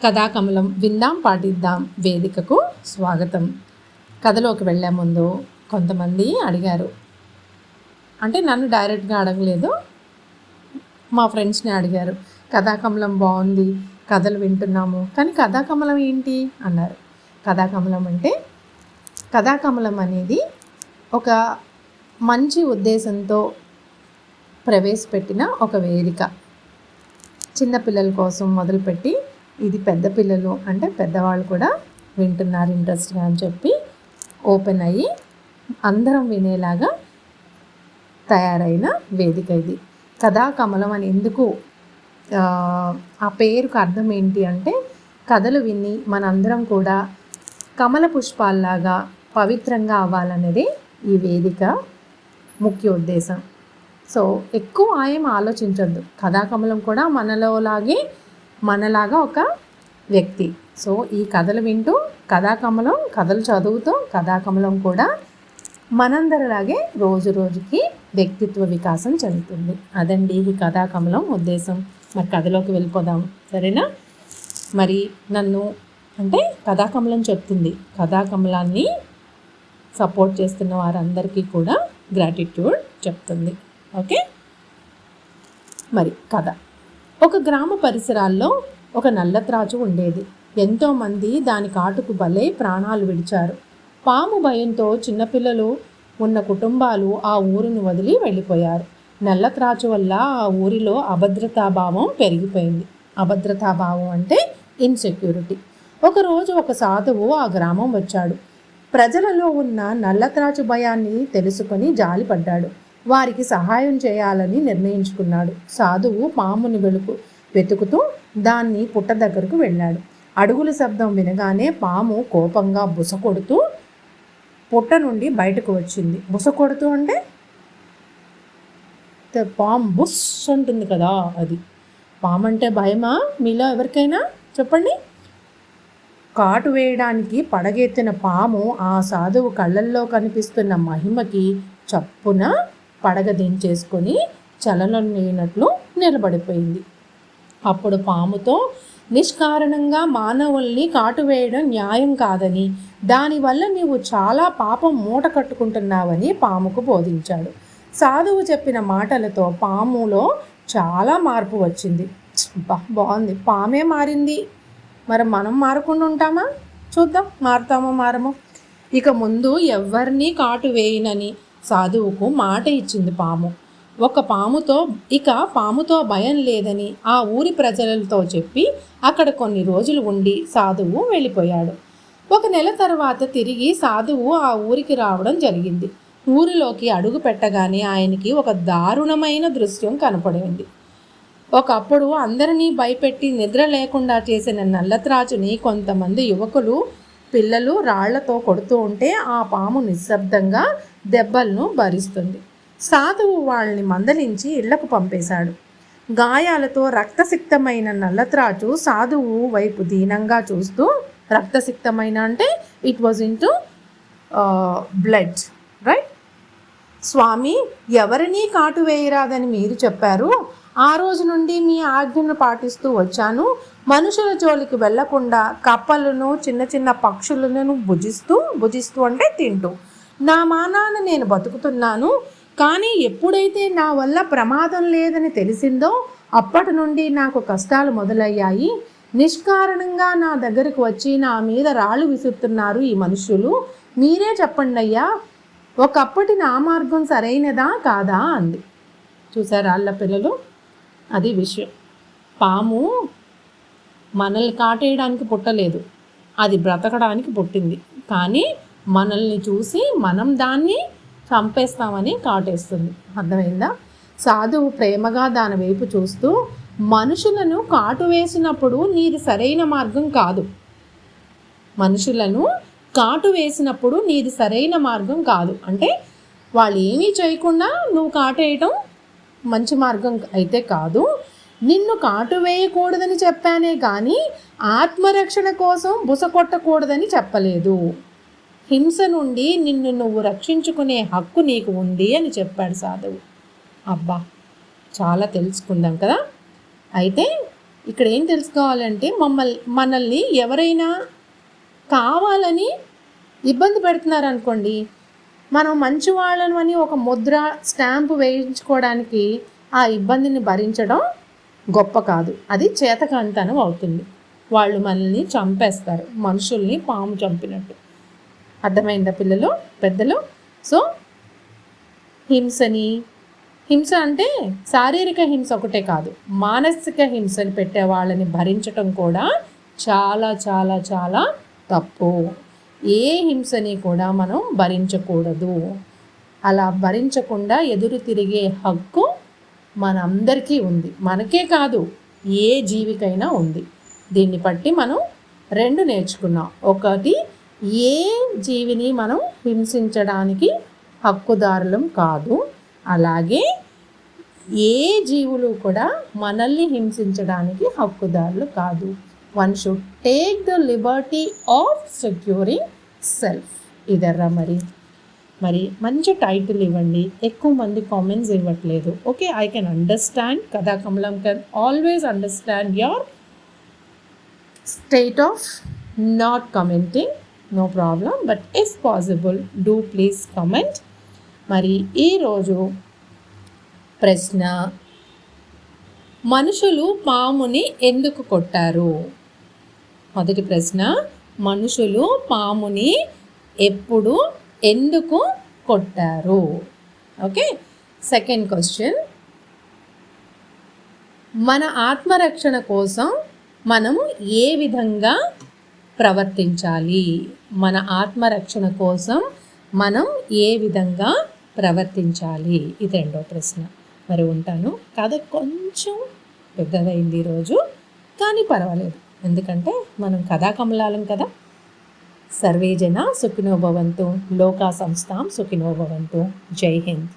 కథాకమలం విందాం పాటిద్దాం వేదికకు స్వాగతం. కథలోకి వెళ్ళే ముందు కొంతమంది అడిగారు, అంటే నన్ను డైరెక్ట్గా అడగలేదు, మా ఫ్రెండ్స్ని అడిగారు. కథాకమలం బాగుంది, కథలు వింటున్నాము, కానీ కథాకమలం ఏంటి అన్నారు. కథాకమలం అంటే, కథాకమలం అనేది ఒక మంచి ఉద్దేశంతో ప్రవేశపెట్టిన ఒక వేదిక. చిన్నపిల్లల కోసం మొదలుపెట్టి ఇది పెద్ద పిల్లలు అంటే పెద్దవాళ్ళు కూడా వింటున్నారు ఇంట్రెస్ట్గా అని చెప్పి ఓపెన్ అయ్యి అందరం వినేలాగా తయారైన వేదిక ఇది. కథాకమలం అని ఎందుకు ఆ పేరుకు అర్థం ఏంటి అంటే, కథలు విని మనందరం కూడా కమల పుష్పాల్లాగా పవిత్రంగా అవ్వాలనేది ఈ వేదిక ముఖ్య ఉద్దేశం. సో ఎక్కువ ఏం ఆలోచించొద్దు, కథాకమలం కూడా మనలాగా ఒక వ్యక్తి. సో ఈ కథలు వింటూ కథాకమలం కథలు చదువుతూ కథాకమలం కూడా మనందరిలాగే రోజు రోజుకి వ్యక్తిత్వ వికాసం చెందుతుంది. అదండి ఈ కథాకమలం ఉద్దేశం. మరి కథలోకి వెళ్ళిపోదాం, సరేనా? మరి నన్ను అంటే కథాకమలం చెప్తుంది, కథాకమలాన్ని సపోర్ట్ చేస్తున్న వారందరికీ కూడా గ్రాటిట్యూడ్ చెప్తుంది. ఓకే, మరి కథ. ఒక గ్రామ పరిసరాల్లో ఒక నల్లత్రాచు ఉండేది. ఎంతోమంది దాని కాటుకు బలై ప్రాణాలు విడిచారు. పాము భయంతో చిన్నపిల్లలు ఉన్న కుటుంబాలు ఆ ఊరును వదిలి వెళ్ళిపోయారు. నల్లత్రాచు వల్ల ఆ ఊరిలో అభద్రతాభావం పెరిగిపోయింది. అభద్రతాభావం అంటే ఇన్సెక్యూరిటీ. ఒకరోజు ఒక సాధువు ఆ గ్రామం వచ్చాడు. ప్రజలలో ఉన్న నల్లత్రాచు భయాన్ని తెలుసుకొని జాలిపడ్డాడు. వారికి సహాయం చేయాలని నిర్ణయించుకున్నాడు. సాధువు పాముని వెతుకుతూ దాన్ని పుట్ట దగ్గరకు వెళ్ళాడు. అడుగుల శబ్దం వినగానే పాము కోపంగా బుసకొడుతూ పుట్ట నుండి బయటకు వచ్చింది. బుసకొడుతూ అంటే పాము బుస్ అంటుంది కదా, అది. పాము అంటే భయమా మీలో ఎవరికైనా? చెప్పండి. కాటు వేయడానికి పడగెత్తిన పాము ఆ సాధువు కళ్ళల్లో కనిపిస్తున్న మహిమకి చప్పున పడగ దించేసుకొని చలనం లేనట్లు నిలబడిపోయింది. అప్పుడు పాముతో, నిష్కారణంగా మానవుల్ని కాటు వేయడం న్యాయం కాదని, దానివల్ల నీవు చాలా పాపం మూట కట్టుకుంటున్నావని పాముకు బోధించాడు. సాధువు చెప్పిన మాటలతో పాములో చాలా మార్పు వచ్చింది. బాగుంది, పామే మారింది, మరి మనం మారకుండా ఉంటామా? చూద్దాం, మారుతామో మారమో. ఇక ముందు ఎవరిని కాటు వేయనని సాధువుకు మాట ఇచ్చింది పాము. పాముతో భయం లేదని ఆ ఊరి ప్రజలతో చెప్పి అక్కడ కొన్ని రోజులు ఉండి సాధువు వెళ్ళిపోయాడు. 1 నెల తర్వాత తిరిగి సాధువు ఆ ఊరికి రావడం జరిగింది. ఊరిలోకి అడుగు పెట్టగానే ఆయనకి ఒక దారుణమైన దృశ్యం కనపడింది. ఒకప్పుడు అందరినీ భయపెట్టి నిద్ర లేకుండా చేసిన నల్లత్రాచుని కొంతమంది యువకులు, పిల్లలు రాళ్లతో కొడుతూ ఉంటే ఆ పాము నిశ్శబ్దంగా దెబ్బలను భరిస్తుంది. సాధువు వాళ్ళని మందలించి ఇళ్లకు పంపేశాడు. గాయాలతో రక్తసిక్తమైన నల్లత్రాచు సాధువు వైపు దీనంగా చూస్తూ, రక్తసిక్తమైన అంటే it was into blood, right? స్వామి, ఎవరినీ కాటు వేయరాదని మీరు చెప్పారు. ఆ రోజు నుండి మీ ఆజ్ఞను పాటిస్తూ వచ్చాను. మనుషుల జోలికి వెళ్లకుండా కప్పలను, చిన్న చిన్న పక్షులను భుజిస్తూ అంటే తింటూ నా మానాన నేను బతుకుతున్నాను. కానీ ఎప్పుడైతే నా వల్ల ప్రమాదం లేదని తెలిసిందో అప్పటి నుండి నాకు కష్టాలు మొదలయ్యాయి. నిష్కారణంగా నా దగ్గరకు వచ్చి నా మీద రాళ్ళు విసురుతున్నారు ఈ మనుషులు. మీరే చెప్పండి అయ్యా, ఒకప్పటి నా మార్గం సరైనదా కాదా అంది. చూసారా అల్ల పిల్లలు, అది విషయం. పాము మనల్ని కాటేయడానికి పుట్టలేదు, అది బ్రతకడానికి పుట్టింది. కానీ మనల్ని చూసి మనం దాన్ని చంపేస్తామని కాటేస్తుంది. అర్థమైందా? సాధువు ప్రేమగా దాని వైపు చూస్తూ, మనుషులను కాటు వేసినప్పుడు నీది సరైన మార్గం కాదు. అంటే వాళ్ళు ఏమీ చేయకుండా నువ్వు కాటేయటం మంచి మార్గం అయితే కాదు. నిన్ను కాటు వేయకూడదని చెప్పానే కానీ ఆత్మరక్షణ కోసం బుసకొట్టకూడదని చెప్పలేదు. హింస నుండి నిన్ను నువ్వు రక్షించుకునే హక్కు నీకు ఉంది అని చెప్పాడు సాధువు. అబ్బా, చాలా తెలుసుకుందాం కదా. అయితే ఇక్కడ ఏం తెలుసుకోవాలంటే మనల్ని ఎవరైనా కావాలని ఇబ్బంది పెడుతున్నారనుకోండి, మనం మంచి వాళ్ళను అని ఒక ముద్ర స్టాంపు వేయించుకోవడానికి ఆ ఇబ్బందిని భరించడం గొప్ప కాదు, అది చేతకానితనం అవుతుంది. వాళ్ళు మనల్ని చంపేస్తారు, మనుషుల్ని పాము చంపినట్టు. అర్థమైందా పిల్లలు పెద్దలు? సో హింస అంటే శారీరక హింస ఒకటే కాదు, మానసిక హింసని పెట్టే వాళ్ళని భరించటం కూడా చాలా చాలా చాలా తప్పు. ఏ హింసని కూడా మనం భరించకూడదు. అలా భరించకుండా ఎదురు తిరిగే హక్కు మనందరికీ ఉంది, మనకే కాదు ఏ జీవికైనా ఉంది. దీన్ని బట్టి మనం 2 నేర్చుకున్నాం. ఒకటి, ఏ జీవిని మనం హింసించడానికి హక్కుదారులం కాదు, అలాగే ఏ జీవులు కూడా మనల్ని హింసించడానికి హక్కుదారులు కాదు. One should take the liberty of securing self. ఇదర్రా మరి మంచి టైటిల్ ఇవ్వండి. ఎక్కువ మంది కామెంట్స్ ఇవ్వట్లేదు. Okay, I can understand. Katha Kamalam can always understand your state of not commenting, no problem, but if possible do please comment. మరి ఈరోజు ప్రశ్న, మనుషులు పాముని ఎందుకు కొట్టారు? మొదటి ప్రశ్న, మనుషులు పాముని ఎందుకు కొట్టారు? ఓకే. సెకండ్ క్వశ్చన్, మన ఆత్మరక్షణ కోసం మనం ఏ విధంగా ప్రవర్తించాలి? మన ఆత్మరక్షణ కోసం మనం ఏ విధంగా ప్రవర్తించాలి? ఇది రెండో ప్రశ్న. మరి ఉంటాను. కథ కొంచెం పెద్దదైంది ఈరోజు, కానీ పర్వాలేదు, ఎందుకంటే మనం కథాకమలాలం కదా. సర్వే జన సుఖినో భవంతు, లోకా సంస్థాం సుఖినో భవంతు. జై హింద్.